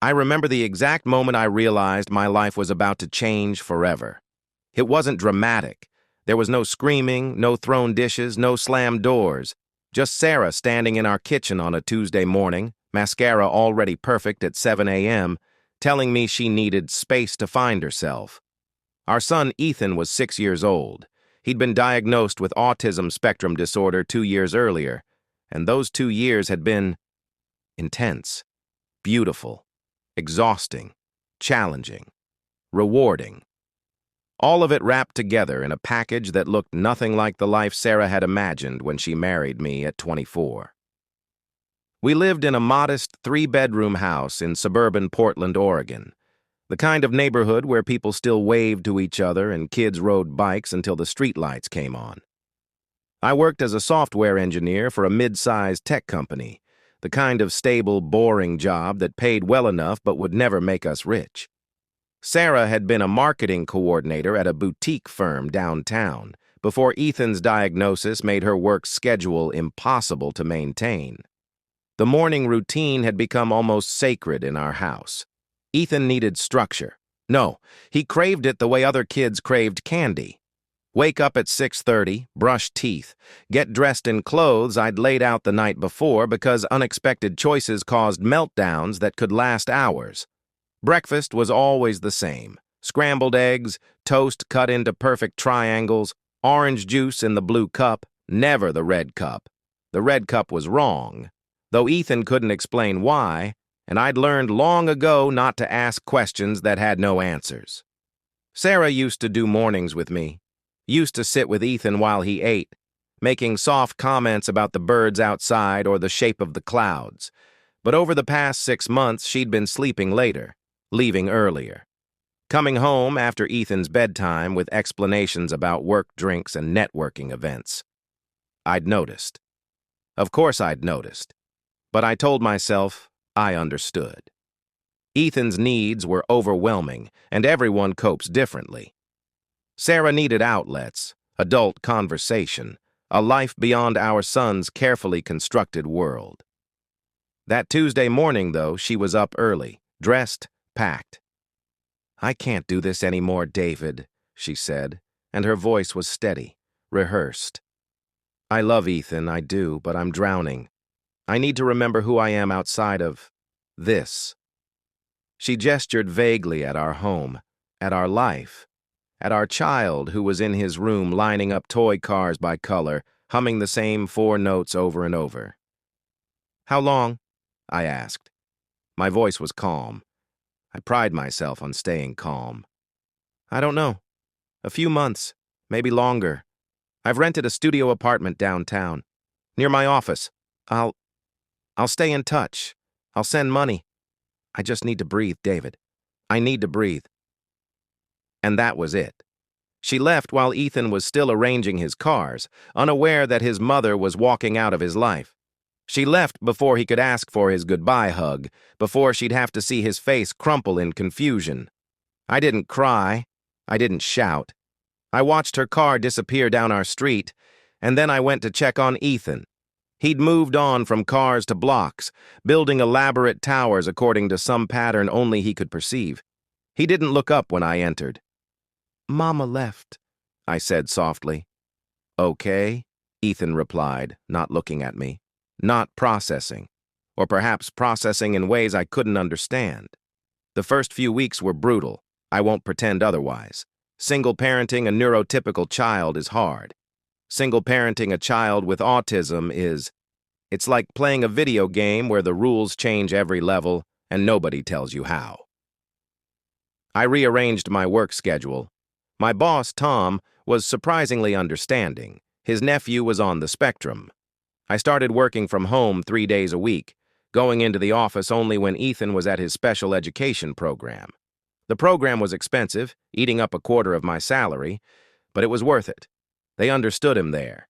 I remember the exact moment I realized my life was about to change forever. It wasn't dramatic. There was no screaming, no thrown dishes, no slammed doors. Just Sarah standing in our kitchen on a Tuesday morning, mascara already perfect at 7 a.m., telling me she needed space to find herself. Our son Ethan was 6 years old. He'd been diagnosed with autism spectrum disorder 2 years earlier, and those 2 years had been intense, beautiful, exhausting, challenging, rewarding. All of it wrapped together in a package that looked nothing like the life Sarah had imagined when she married me at 24. We lived in a modest 3-bedroom house in suburban Portland, Oregon, the kind of neighborhood where people still waved to each other and kids rode bikes until the streetlights came on. I worked as a software engineer for a mid-sized tech company, the kind of stable, boring job that paid well enough but would never make us rich. Sarah had been a marketing coordinator at a boutique firm downtown before Ethan's diagnosis made her work schedule impossible to maintain. The morning routine had become almost sacred in our house. Ethan needed structure. No, he craved it the way other kids craved candy. Wake up at 6:30, brush teeth, get dressed in clothes I'd laid out the night before because unexpected choices caused meltdowns that could last hours. Breakfast was always the same. Scrambled eggs, toast cut into perfect triangles, orange juice in the blue cup, never the red cup. The red cup was wrong, though Ethan couldn't explain why, and I'd learned long ago not to ask questions that had no answers. Sarah used to do mornings with me, used to sit with Ethan while he ate, making soft comments about the birds outside or the shape of the clouds. But over the past 6 months, she'd been sleeping later, leaving earlier, coming home after Ethan's bedtime with explanations about work drinks and networking events. I'd noticed. Of course I'd noticed, but I told myself I understood. Ethan's needs were overwhelming, and everyone copes differently. Sarah needed outlets, adult conversation, a life beyond our son's carefully constructed world. That Tuesday morning, though, she was up early, dressed, packed. "I can't do this anymore, David," she said, and her voice was steady, rehearsed. "I love Ethan, I do, but I'm drowning. I need to remember who I am outside of this." She gestured vaguely at our home, at our life, at our child who was in his room lining up toy cars by color, humming the same 4 notes over and over. "How long?" I asked. My voice was calm. I pride myself on staying calm. "I don't know. A few months, maybe longer. I've rented a studio apartment downtown, near my office. I'll stay in touch. I'll send money. I just need to breathe, David. I need to breathe." And that was it. She left while Ethan was still arranging his cars, unaware that his mother was walking out of his life. She left before he could ask for his goodbye hug, before she'd have to see his face crumple in confusion. I didn't cry. I didn't shout. I watched her car disappear down our street, and then I went to check on Ethan. He'd moved on from cars to blocks, building elaborate towers according to some pattern only he could perceive. He didn't look up when I entered. "Mama left," I said softly. "Okay," Ethan replied, not looking at me, not processing, or perhaps processing in ways I couldn't understand. The first few weeks were brutal. I won't pretend otherwise. Single parenting a neurotypical child is hard. Single parenting a child with autism it's like playing a video game where the rules change every level and nobody tells you how. I rearranged my work schedule. My boss, Tom, was surprisingly understanding. His nephew was on the spectrum. I started working from home 3 days a week, going into the office only when Ethan was at his special education program. The program was expensive, eating up a quarter of my salary, but it was worth it. They understood him there.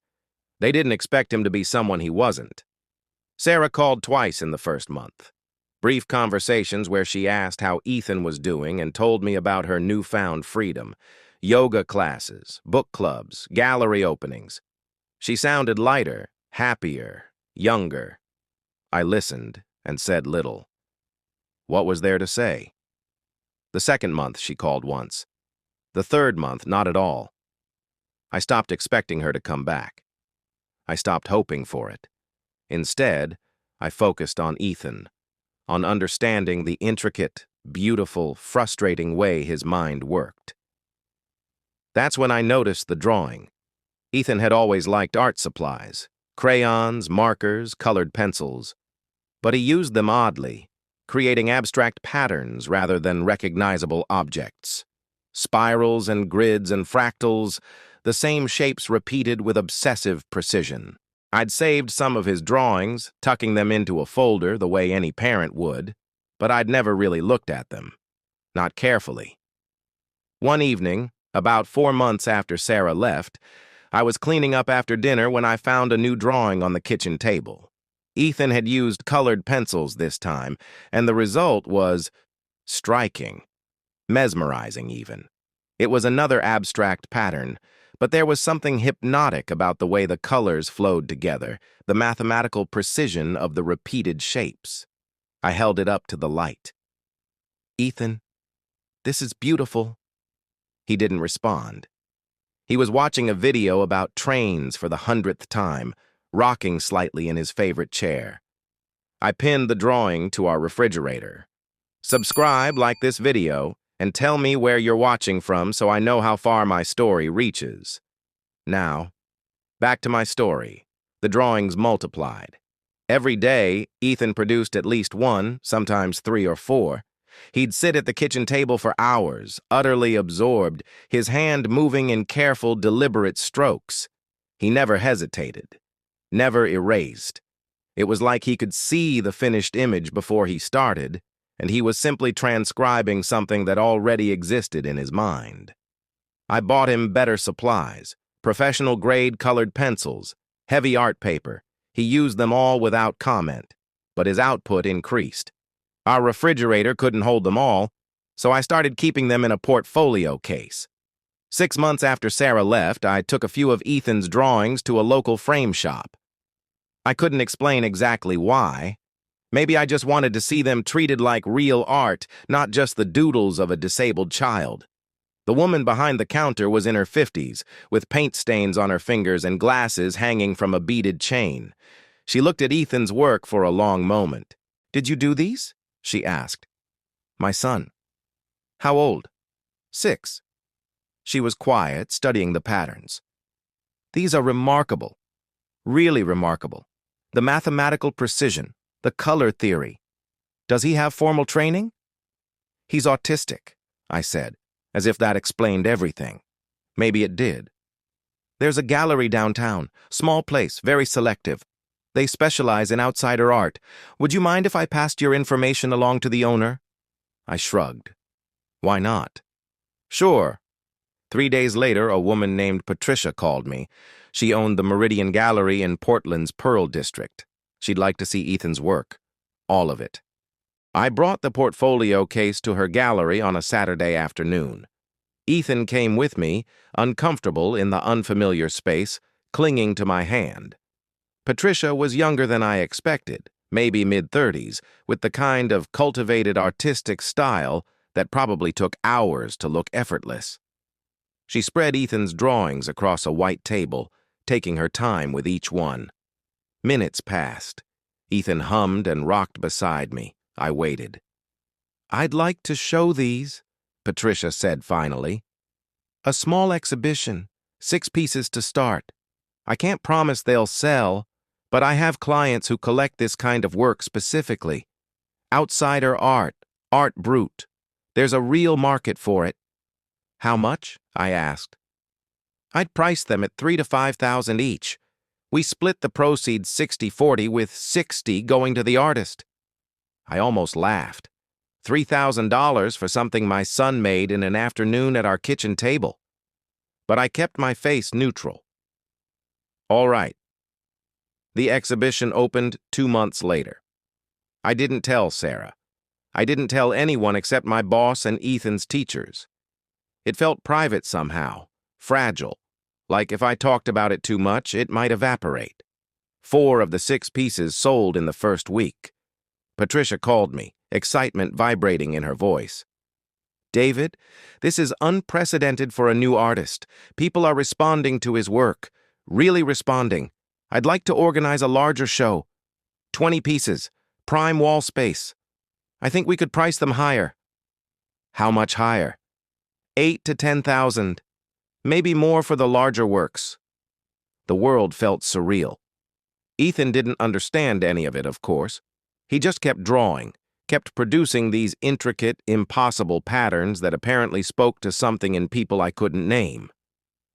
They didn't expect him to be someone he wasn't. Sarah called twice in the first month. Brief conversations where she asked how Ethan was doing and told me about her newfound freedom. Yoga classes, book clubs, gallery openings. She sounded lighter, happier, younger. I listened and said little. What was there to say? The second month, she called once. The third month, not at all. I stopped expecting her to come back. I stopped hoping for it. Instead, I focused on Ethan, on understanding the intricate, beautiful, frustrating way his mind worked. That's when I noticed the drawing. Ethan had always liked art supplies, crayons, markers, colored pencils, but he used them oddly, creating abstract patterns rather than recognizable objects. Spirals and grids and fractals, the same shapes repeated with obsessive precision. I'd saved some of his drawings, tucking them into a folder the way any parent would, but I'd never really looked at them. Not carefully. One evening, about 4 months after Sarah left, I was cleaning up after dinner when I found a new drawing on the kitchen table. Ethan had used colored pencils this time, and the result was striking, mesmerizing even. It was another abstract pattern, but there was something hypnotic about the way the colors flowed together, the mathematical precision of the repeated shapes. I held it up to the light. "Ethan, this is beautiful." He didn't respond. He was watching a video about trains for the 100th time, rocking slightly in his favorite chair. I pinned the drawing to our refrigerator. Subscribe, like this video, and tell me where you're watching from so I know how far my story reaches. Now, back to my story. The drawings multiplied. Every day, Ethan produced at least one, sometimes 3 or 4. He'd sit at the kitchen table for hours, utterly absorbed, his hand moving in careful, deliberate strokes. He never hesitated, never erased. It was like he could see the finished image before he started, and he was simply transcribing something that already existed in his mind. I bought him better supplies, professional-grade colored pencils, heavy art paper. He used them all without comment, but his output increased. Our refrigerator couldn't hold them all, so I started keeping them in a portfolio case. 6 months after Sarah left, I took a few of Ethan's drawings to a local frame shop. I couldn't explain exactly why. Maybe I just wanted to see them treated like real art, not just the doodles of a disabled child. The woman behind the counter was in her 50s, with paint stains on her fingers and glasses hanging from a beaded chain. She looked at Ethan's work for a long moment. "Did you do these?" she asked. "My son." "How old?" "6. She was quiet, studying the patterns. "These are remarkable. Really remarkable. The mathematical precision, the color theory. Does he have formal training?" "He's autistic," I said, as if that explained everything. Maybe it did. "There's a gallery downtown, small place, very selective. They specialize in outsider art. Would you mind if I passed your information along to the owner?" I shrugged. "Why not?" "Sure." 3 days later, a woman named Patricia called me. She owned the Meridian Gallery in Portland's Pearl District. She'd like to see Ethan's work. All of it. I brought the portfolio case to her gallery on a Saturday afternoon. Ethan came with me, uncomfortable in the unfamiliar space, clinging to my hand. Patricia was younger than I expected, maybe mid-30s, with the kind of cultivated artistic style that probably took hours to look effortless. She spread Ethan's drawings across a white table, taking her time with each one. Minutes passed. Ethan hummed and rocked beside me. I waited. "I'd like to show these," Patricia said finally. "A small exhibition, 6 pieces to start. I can't promise they'll sell, but I have clients who collect this kind of work specifically. Outsider art, art brut. There's a real market for it." "How much?" I asked. "I'd price them at $3,000 to $5,000 each. We split the proceeds 60-40, with 60 going to the artist." I almost laughed. $3,000 for something my son made in an afternoon at our kitchen table. But I kept my face neutral. "All right." The exhibition opened 2 months later. I didn't tell Sarah. I didn't tell anyone except my boss and Ethan's teachers. It felt private somehow, fragile, like if I talked about it too much, it might evaporate. 4 of the 6 pieces sold in the first week. Patricia called me, excitement vibrating in her voice. "David, this is unprecedented for a new artist. People are responding to his work. Really responding. I'd like to organize a larger show. 20 pieces. Prime wall space. I think we could price them higher." "How much higher?" 8 to 10,000. Maybe more for the larger works." The world felt surreal. Ethan didn't understand any of it, of course. He just kept drawing, kept producing these intricate, impossible patterns that apparently spoke to something in people I couldn't name.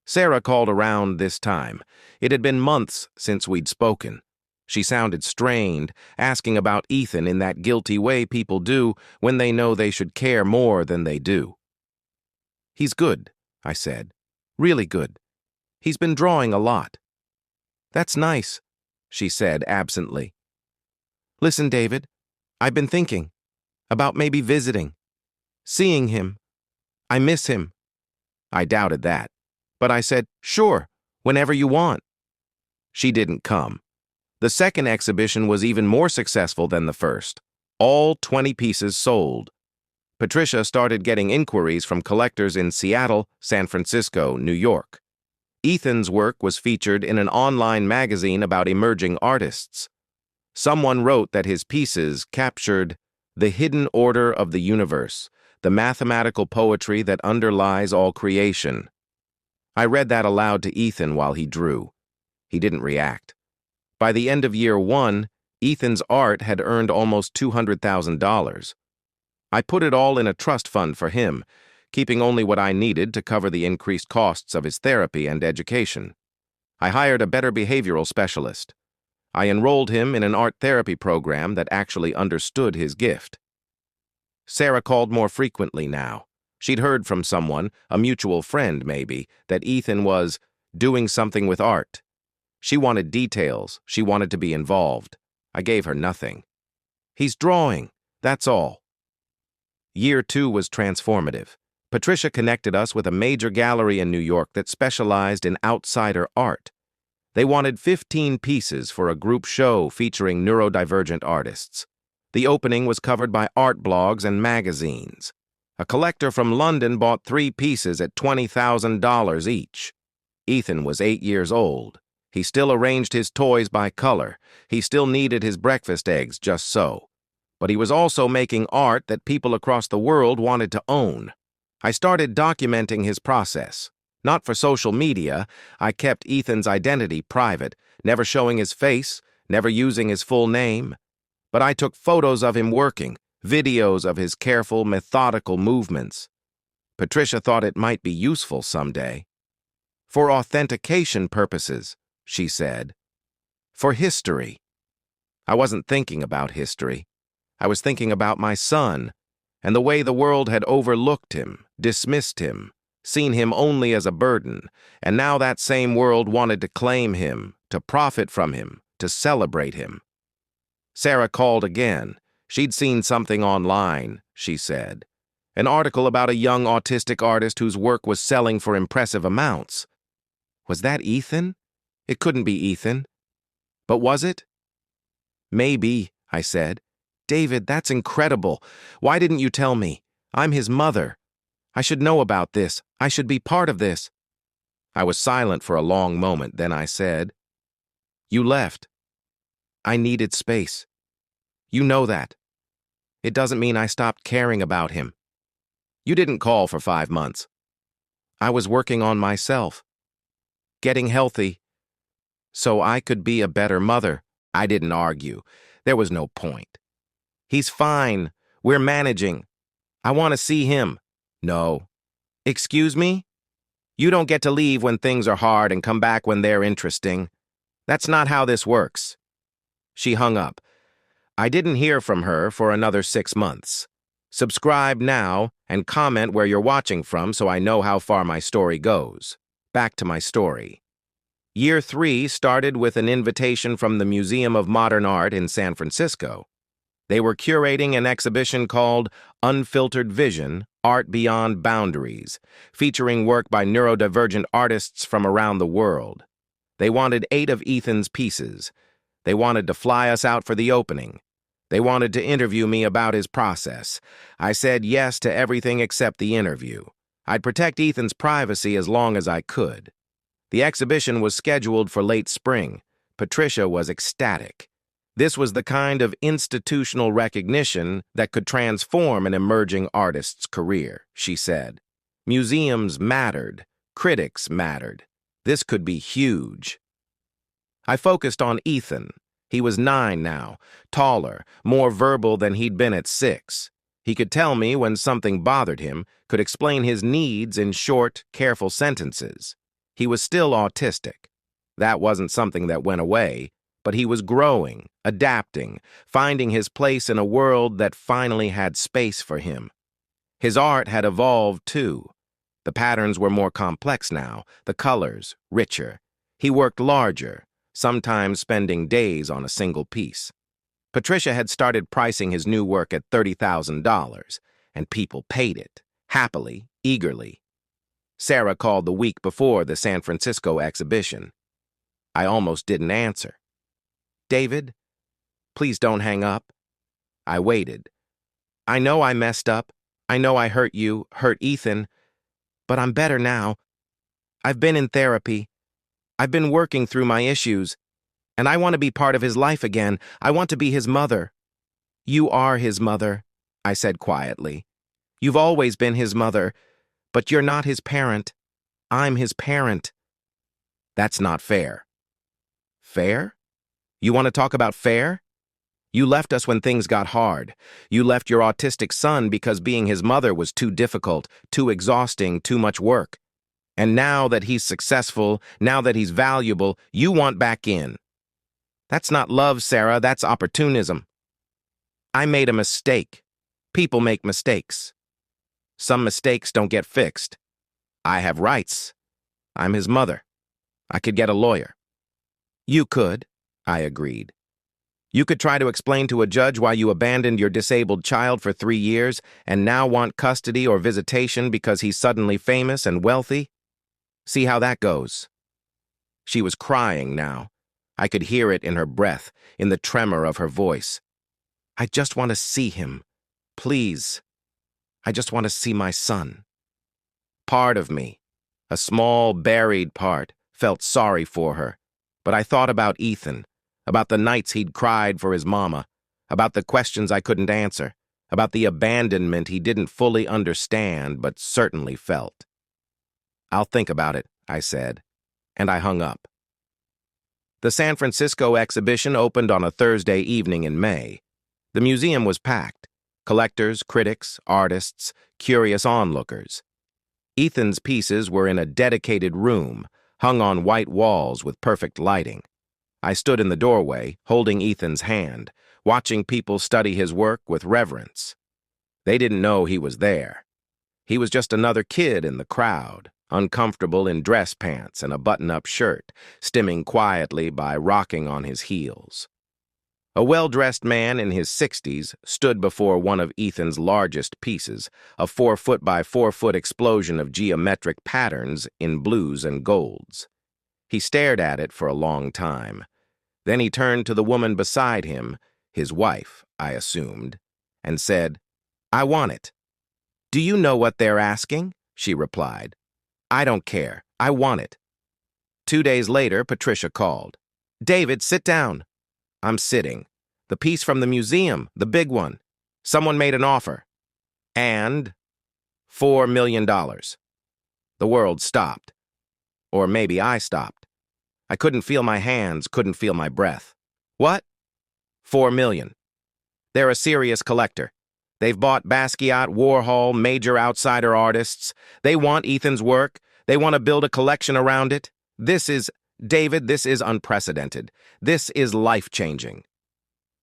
Sarah called around this time. It had been months since we'd spoken. She sounded strained, asking about Ethan in that guilty way people do when they know they should care more than they do. "He's good," I said. "Really good. He's been drawing a lot." "That's nice," she said absently. "Listen, David, I've been thinking about maybe visiting, seeing him. I miss him." I doubted that, but I said, "Sure, whenever you want." She didn't come. The second exhibition was even more successful than the first. All 20 pieces sold. Patricia started getting inquiries from collectors in Seattle, San Francisco, New York. Ethan's work was featured in an online magazine about emerging artists. Someone wrote that his pieces captured the hidden order of the universe, the mathematical poetry that underlies all creation. I read that aloud to Ethan while he drew. He didn't react. By the end of year 1, Ethan's art had earned almost $200,000. I put it all in a trust fund for him, keeping only what I needed to cover the increased costs of his therapy and education. I hired a better behavioral specialist. I enrolled him in an art therapy program that actually understood his gift. Sarah called more frequently now. She'd heard from someone, a mutual friend maybe, that Ethan was doing something with art. She wanted details. She wanted to be involved. I gave her nothing. "He's drawing, that's all." Year 2 was transformative. Patricia connected us with a major gallery in New York that specialized in outsider art. They wanted 15 pieces for a group show featuring neurodivergent artists. The opening was covered by art blogs and magazines. A collector from London bought 3 pieces at $20,000 each. Ethan was 8 years old. He still arranged his toys by color. He still needed his breakfast eggs just so. But he was also making art that people across the world wanted to own. I started documenting his process. Not for social media. I kept Ethan's identity private, never showing his face, never using his full name. But I took photos of him working, videos of his careful, methodical movements. Patricia thought it might be useful someday. "For authentication purposes," she said. "For history." I wasn't thinking about history. I was thinking about my son, and the way the world had overlooked him, dismissed him, seen him only as a burden, and now that same world wanted to claim him, to profit from him, to celebrate him. Sarah called again. She'd seen something online, she said. An article about a young autistic artist whose work was selling for impressive amounts. Was that Ethan? It couldn't be Ethan. But was it? "Maybe," I said. "David, that's incredible. Why didn't you tell me? I'm his mother. I should know about this. I should be part of this." I was silent for a long moment, then I said, "You left. I needed space. You know that. It doesn't mean I stopped caring about him. You didn't call for 5 months. I was working on myself, getting healthy, so I could be a better mother." I didn't argue. There was no point. "He's fine. We're managing. I want to see him." "No." "Excuse me? You don't get to leave when things are hard and come back when they're interesting. That's not how this works." She hung up. I didn't hear from her for another 6 months. Subscribe now and comment where you're watching from so I know how far my story goes. Back to my story. Year 3 started with an invitation from the Museum of Modern Art in San Francisco. They were curating an exhibition called Unfiltered Vision, Art Beyond Boundaries, featuring work by neurodivergent artists from around the world. They wanted 8 of Ethan's pieces. They wanted to fly us out for the opening. They wanted to interview me about his process. I said yes to everything except the interview. I'd protect Ethan's privacy as long as I could. The exhibition was scheduled for late spring. Patricia was ecstatic. This was the kind of institutional recognition that could transform an emerging artist's career, she said. Museums mattered. Critics mattered. This could be huge. I focused on Ethan. He was 9 now, taller, more verbal than he'd been at 6. He could tell me when something bothered him, could explain his needs in short, careful sentences. He was still autistic. That wasn't something that went away, but he was growing, adapting, finding his place in a world that finally had space for him. His art had evolved, too. The patterns were more complex now, the colors richer. He worked larger, sometimes spending days on a single piece. Patricia had started pricing his new work at $30,000, and people paid it, happily, eagerly. Sarah called the week before the San Francisco exhibition. I almost didn't answer. David, please don't hang up. I waited. I know I messed up. I know I hurt you, hurt Ethan, but I'm better now. I've been in therapy. I've been working through my issues, and I want to be part of his life again. I want to be his mother. You are his mother, I said quietly. You've always been his mother, but you're not his parent. I'm his parent. That's not fair. Fair? You want to talk about fair? You left us when things got hard. You left your autistic son because being his mother was too difficult, too exhausting, too much work. And now that he's successful, now that he's valuable, you want back in. That's not love, Sarah, that's opportunism. I made a mistake. People make mistakes. Some mistakes don't get fixed. I have rights. I'm his mother. I could get a lawyer. You could, I agreed. You could try to explain to a judge why you abandoned your disabled child for 3 years and now want custody or visitation because he's suddenly famous and wealthy. See how that goes. She was crying now. I could hear it in her breath, in the tremor of her voice. I just want to see him. Please. I just want to see my son. Part of me, a small, buried part, felt sorry for her. But I thought about Ethan, about the nights he'd cried for his mama, about the questions I couldn't answer, about the abandonment he didn't fully understand but certainly felt. I'll think about it, I said, and I hung up. The San Francisco exhibition opened on a Thursday evening in May. The museum was packed. Collectors, critics, artists, curious onlookers. Ethan's pieces were in a dedicated room, hung on white walls with perfect lighting. I stood in the doorway, holding Ethan's hand, watching people study his work with reverence. They didn't know he was there. He was just another kid in the crowd, uncomfortable in dress pants and a button-up shirt, stimming quietly by rocking on his heels. A well-dressed man in his 60s stood before one of Ethan's largest pieces, a 4-foot by 4-foot explosion of geometric patterns in blues and golds. He stared at it for a long time. Then he turned to the woman beside him, his wife, I assumed, and said, "I want it." "Do you know what they're asking?" she replied. "I don't care. I want it." 2 days later, Patricia called. "David, sit down." I'm sitting. "The piece from the museum, the big one. Someone made an offer." And $4 million. The world stopped. Or maybe I stopped. I couldn't feel my hands, couldn't feel my breath. What? $4 million. They're a serious collector. They've bought Basquiat, Warhol, major outsider artists. They want Ethan's work. They want to build a collection around it. David, this is unprecedented. This is life-changing.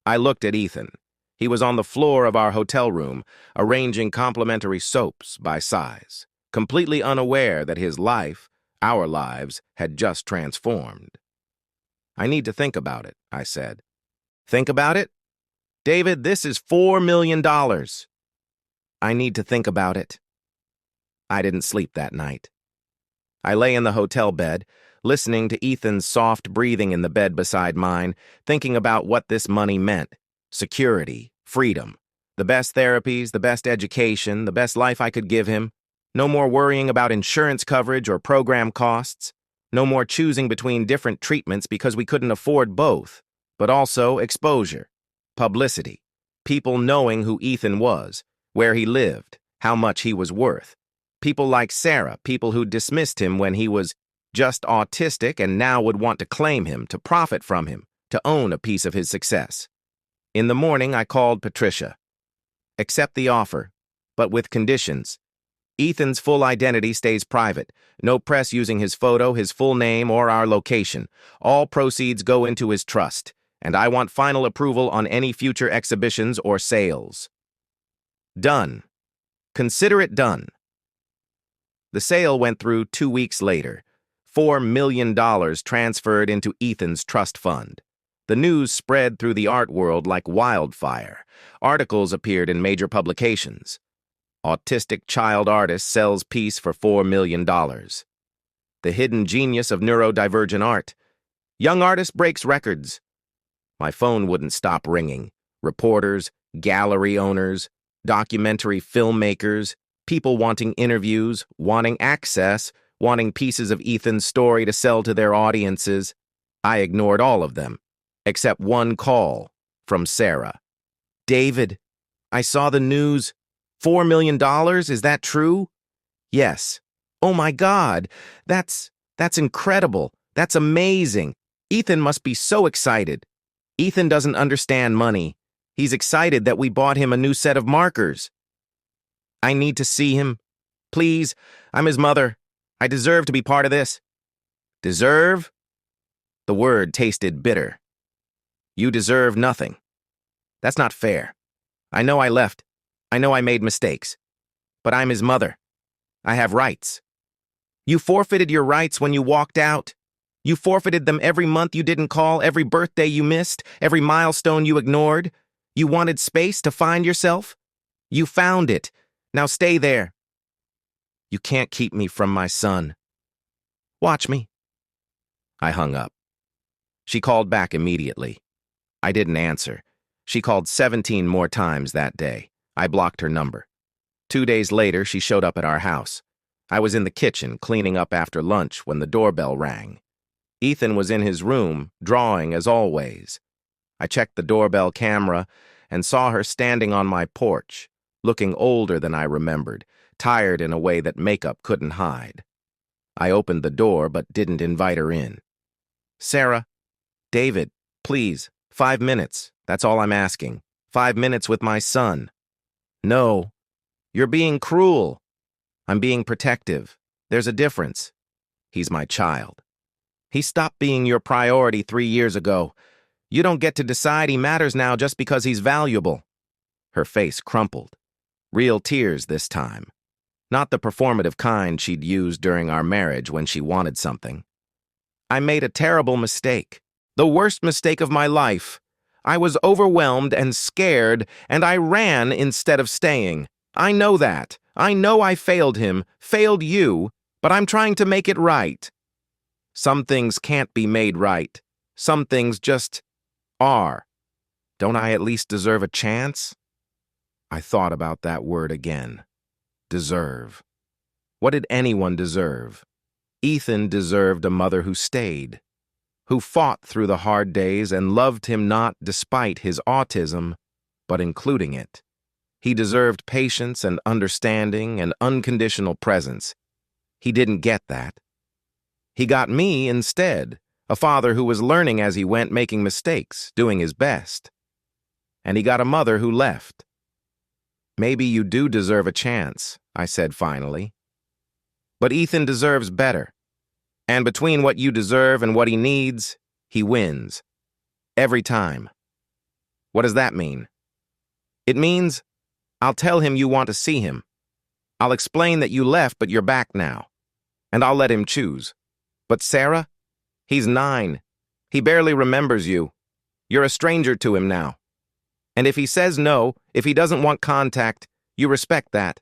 I looked at Ethan. He was on the floor of our hotel room, arranging complimentary soaps by size, completely unaware that his life, our lives, had just transformed. "I need to think about it," I said. "Think about it? David, this is $4 million. I need to think about it." I didn't sleep that night. I lay in the hotel bed, listening to Ethan's soft breathing in the bed beside mine, thinking about what this money meant. security, freedom. The best therapies, the best education, the best life I could give him. No more worrying about insurance coverage or program costs. No more choosing between different treatments because we couldn't afford both. But also exposure, publicity, people knowing who Ethan was, where he lived, how much he was worth. People like Sarah, people who dismissed him when he was just autistic and now would want to claim him, to profit from him, to own a piece of his success. In the morning, I called Patricia. Accept the offer, but with conditions. Ethan's full identity stays private. No press using his photo, his full name, or our location. All proceeds go into his trust, and I want final approval on any future exhibitions or sales. Done. Consider it done. The sale went through 2 weeks later. $4 million transferred into Ethan's trust fund. The news spread through the art world like wildfire. Articles appeared in major publications. Autistic child artist sells piece for $4 million. The hidden genius of neurodivergent art. Young artist breaks records. My phone wouldn't stop ringing. Reporters, gallery owners, documentary filmmakers, people wanting interviews, wanting access, wanting pieces of Ethan's story to sell to their audiences. I ignored all of them, except one call from Sarah. David, I saw the news. $4 million, is that true? Yes. Oh my God, that's incredible. That's amazing. Ethan must be so excited. Ethan doesn't understand money. He's excited that we bought him a new set of markers. I need to see him. Please, I'm his mother. I deserve to be part of this. Deserve? The word tasted bitter. You deserve nothing. That's not fair. I know I left. I know I made mistakes. But I'm his mother. I have rights. You forfeited your rights when you walked out. You forfeited them every month you didn't call, every birthday you missed, every milestone you ignored. You wanted space to find yourself? You found it. Now stay there. You can't keep me from my son. Watch me. I hung up. She called back immediately. I didn't answer. She called 17 more times that day. I blocked her number. 2 days later, she showed up at our house. I was in the kitchen, cleaning up after lunch, when the doorbell rang. Ethan was in his room, drawing as always. I checked the doorbell camera and saw her standing on my porch, looking older than I remembered, tired in a way that makeup couldn't hide. I opened the door but didn't invite her in. Sarah, David, please, 5 minutes. That's all I'm asking. 5 minutes with my son. No, you're being cruel. I'm being protective. There's a difference. He's my child. He stopped being your priority 3 years ago. You don't get to decide he matters now just because he's valuable. Her face crumpled. Real tears this time. Not the performative kind she'd used during our marriage when she wanted something. I made a terrible mistake. The worst mistake of my life. I was overwhelmed and scared, and I ran instead of staying. I know that. I know I failed him, failed you, but I'm trying to make it right. Some things can't be made right. Some things just are. Don't I at least deserve a chance? I thought about that word again. Deserve. What did anyone deserve? Ethan deserved a mother who stayed, who fought through the hard days and loved him not despite his autism, but including it. He deserved patience and understanding and unconditional presence. He didn't get that. He got me instead, a father who was learning as he went, making mistakes, doing his best. And he got a mother who left. Maybe you do deserve a chance, I said finally. But Ethan deserves better. And between what you deserve and what he needs, he wins. Every time. What does that mean? It means I'll tell him you want to see him. I'll explain that you left but you're back now. And I'll let him choose. But Sarah? He's 9. He barely remembers you. You're a stranger to him now. And if he says no, if he doesn't want contact, you respect that.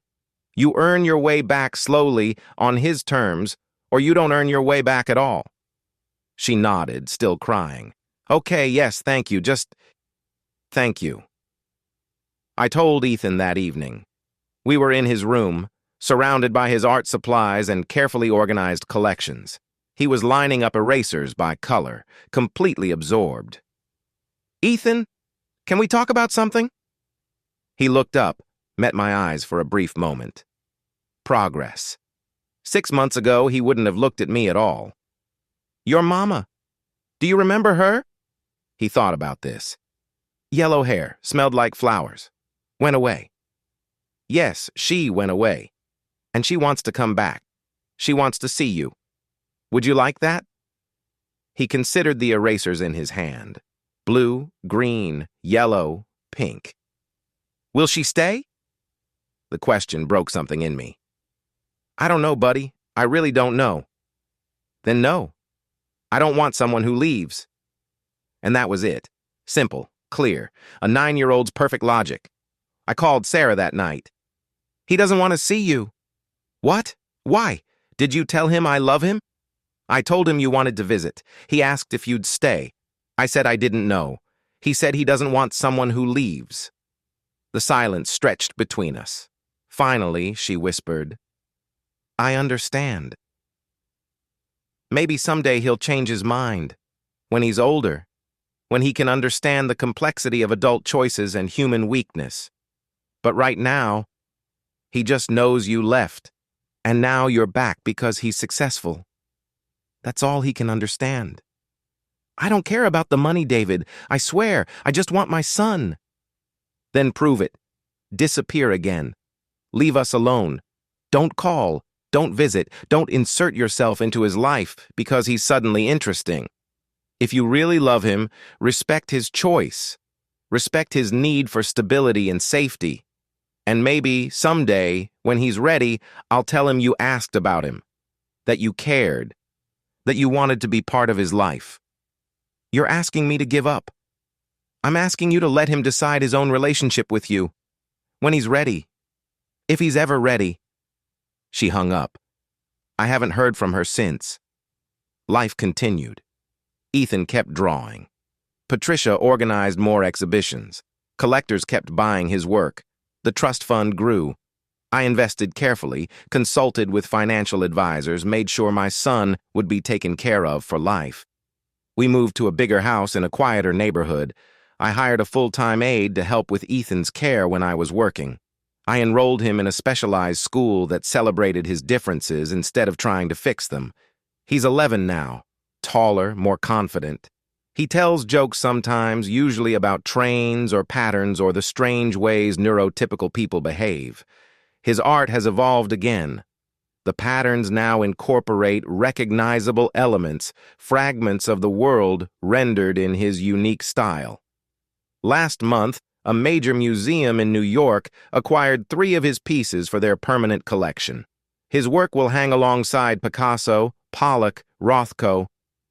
You earn your way back slowly on his terms, or you don't earn your way back at all. She nodded, still crying. Okay, yes, thank you, just Thank you. I told Ethan that evening. We were in his room, surrounded by his art supplies and carefully organized collections. He was lining up erasers by color, completely absorbed. "Ethan, can we talk about something?" He looked up, met my eyes for a brief moment. Progress. 6 months ago, he wouldn't have looked at me at all. "Your mama. Do you remember her?" He thought about this. "Yellow hair, smelled like flowers. Went away." "Yes, she went away. And she wants to come back. She wants to see you. Would you like that?" He considered the erasers in his hand. Blue, green, yellow, pink. "Will she stay?" The question broke something in me. "I don't know, buddy. I really don't know." "Then no. I don't want someone who leaves." And that was it. Simple, clear, a 9-year-old's perfect logic. I called Sarah that night. "He doesn't want to see you." "What? Why? Did you tell him I love him?" "I told him you wanted to visit. He asked if you'd stay. I said I didn't know. He said he doesn't want someone who leaves." The silence stretched between us. Finally, she whispered, "I understand. Maybe someday he'll change his mind. When he's older. When he can understand the complexity of adult choices and human weakness. But right now, he just knows you left, and now you're back because he's successful. That's all he can understand." "I don't care about the money, David. I swear, I just want my son." "Then prove it. Disappear again. Leave us alone. Don't call. Don't visit. Don't insert yourself into his life because he's suddenly interesting. If you really love him, respect his choice. Respect his need for stability and safety. And maybe, someday, when he's ready, I'll tell him you asked about him. That you cared. That you wanted to be part of his life. You're asking me to give up. I'm asking you to let him decide his own relationship with you. When he's ready. If he's ever ready." She hung up. I haven't heard from her since. Life continued. Ethan kept drawing. Patricia organized more exhibitions. Collectors kept buying his work. The trust fund grew. I invested carefully, consulted with financial advisors, made sure my son would be taken care of for life. We moved to a bigger house in a quieter neighborhood. I hired a full-time aide to help with Ethan's care when I was working. I enrolled him in a specialized school that celebrated his differences instead of trying to fix them. He's 11 now, taller, more confident. He tells jokes sometimes, usually about trains or patterns or the strange ways neurotypical people behave. His art has evolved again. The patterns now incorporate recognizable elements, fragments of the world rendered in his unique style. Last month, a major museum in New York acquired 3 of his pieces for their permanent collection. His work will hang alongside Picasso, Pollock, Rothko,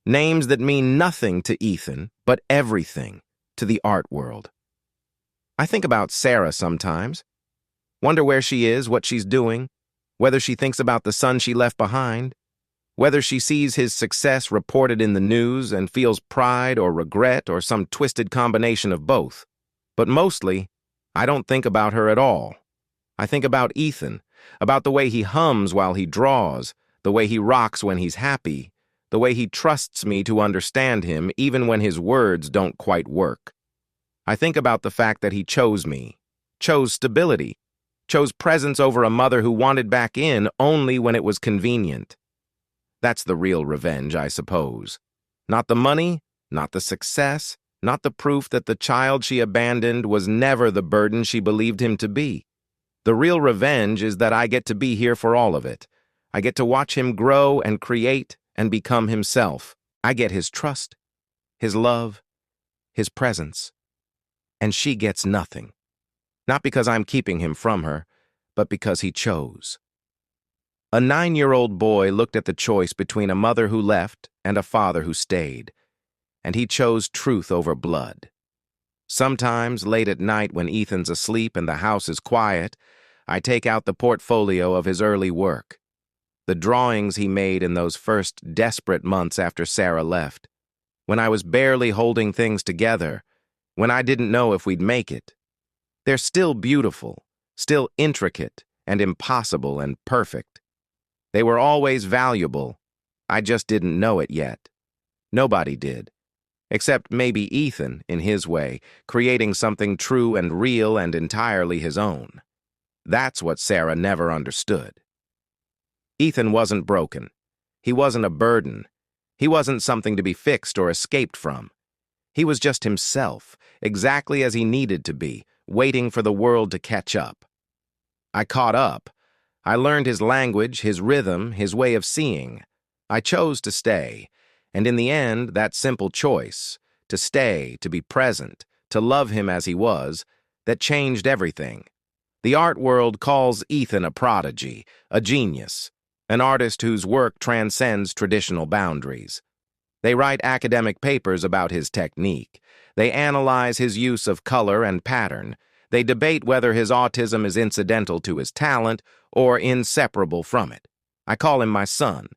names that mean nothing to Ethan, but everything to the art world. I think about Sarah sometimes. Wonder where she is, what she's doing, whether she thinks about the son she left behind, whether she sees his success reported in the news and feels pride or regret or some twisted combination of both. But mostly, I don't think about her at all. I think about Ethan, about the way he hums while he draws, the way he rocks when he's happy, the way he trusts me to understand him even when his words don't quite work. I think about the fact that he chose me, chose stability, chose presence over a mother who wanted back in only when it was convenient. That's the real revenge, I suppose. Not the money, not the success, not the proof that the child she abandoned was never the burden she believed him to be. The real revenge is that I get to be here for all of it. I get to watch him grow and create and become himself. I get his trust, his love, his presence. And she gets nothing. Not because I'm keeping him from her, but because he chose. A 9-year-old boy looked at the choice between a mother who left and a father who stayed, and he chose truth over blood. Sometimes, late at night when Ethan's asleep and the house is quiet, I take out the portfolio of his early work. The drawings he made in those first desperate months after Sarah left, when I was barely holding things together, when I didn't know if we'd make it. They're still beautiful, still intricate and impossible and perfect. They were always valuable. I just didn't know it yet. Nobody did. Except maybe Ethan, in his way, creating something true and real and entirely his own. That's what Sarah never understood. Ethan wasn't broken. He wasn't a burden. He wasn't something to be fixed or escaped from. He was just himself, exactly as he needed to be, waiting for the world to catch up. I caught up. I learned his language, his rhythm, his way of seeing. I chose to stay, and in the end, that simple choice, to stay, to be present, to love him as he was, that changed everything. The art world calls Ethan a prodigy, a genius, an artist whose work transcends traditional boundaries. They write academic papers about his technique. They analyze his use of color and pattern. They debate whether his autism is incidental to his talent or inseparable from it. I call him my son,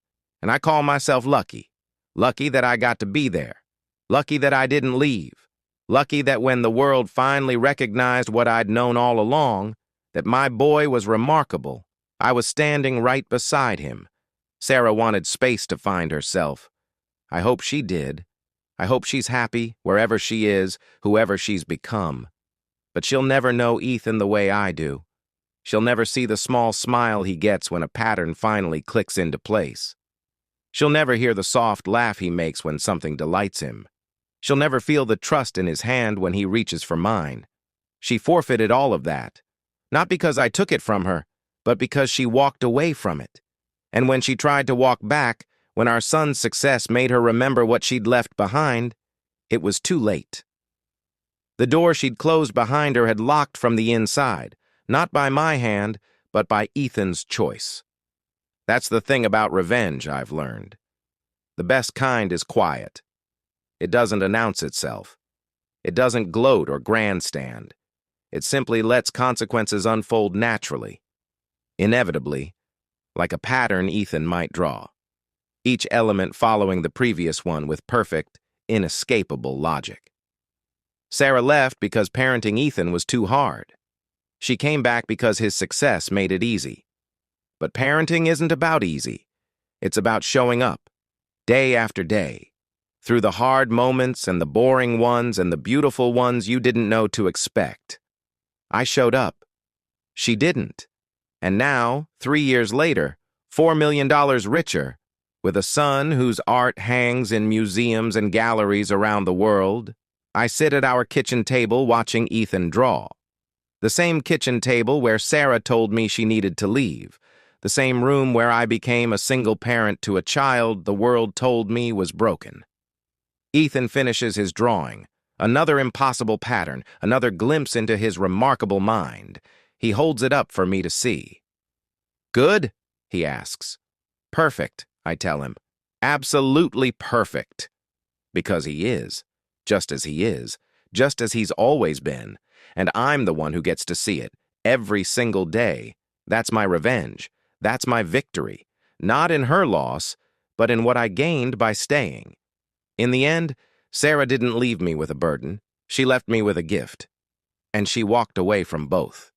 and I call myself lucky. Lucky that I got to be there. Lucky that I didn't leave. Lucky that when the world finally recognized what I'd known all along, that my boy was remarkable, I was standing right beside him. Sarah wanted space to find herself. I hope she did. I hope she's happy wherever she is, whoever she's become. But she'll never know Ethan the way I do. She'll never see the small smile he gets when a pattern finally clicks into place. She'll never hear the soft laugh he makes when something delights him. She'll never feel the trust in his hand when he reaches for mine. She forfeited all of that. Not because I took it from her, but because she walked away from it. And when she tried to walk back, when our son's success made her remember what she'd left behind, it was too late. The door she'd closed behind her had locked from the inside, not by my hand, but by Ethan's choice. That's the thing about revenge, I've learned. The best kind is quiet. It doesn't announce itself. It doesn't gloat or grandstand. It simply lets consequences unfold naturally, inevitably, like a pattern Ethan might draw, each element following the previous one with perfect, inescapable logic. Sarah left because parenting Ethan was too hard. She came back because his success made it easy. But parenting isn't about easy. It's about showing up, day after day, through the hard moments and the boring ones and the beautiful ones you didn't know to expect. I showed up. She didn't. And now, 3 years later, $4 million richer, with a son whose art hangs in museums and galleries around the world, I sit at our kitchen table watching Ethan draw. The same kitchen table where Sarah told me she needed to leave. The same room where I became a single parent to a child the world told me was broken. Ethan finishes his drawing. Another impossible pattern, another glimpse into his remarkable mind. He holds it up for me to see. Good? He asks. Perfect, I tell him. Absolutely perfect. Because he is, just as he is, just as he's always been. And I'm the one who gets to see it, every single day. That's my revenge. That's my victory. Not in her loss, but in what I gained by staying. In the end, Sarah didn't leave me with a burden. She left me with a gift. And she walked away from both.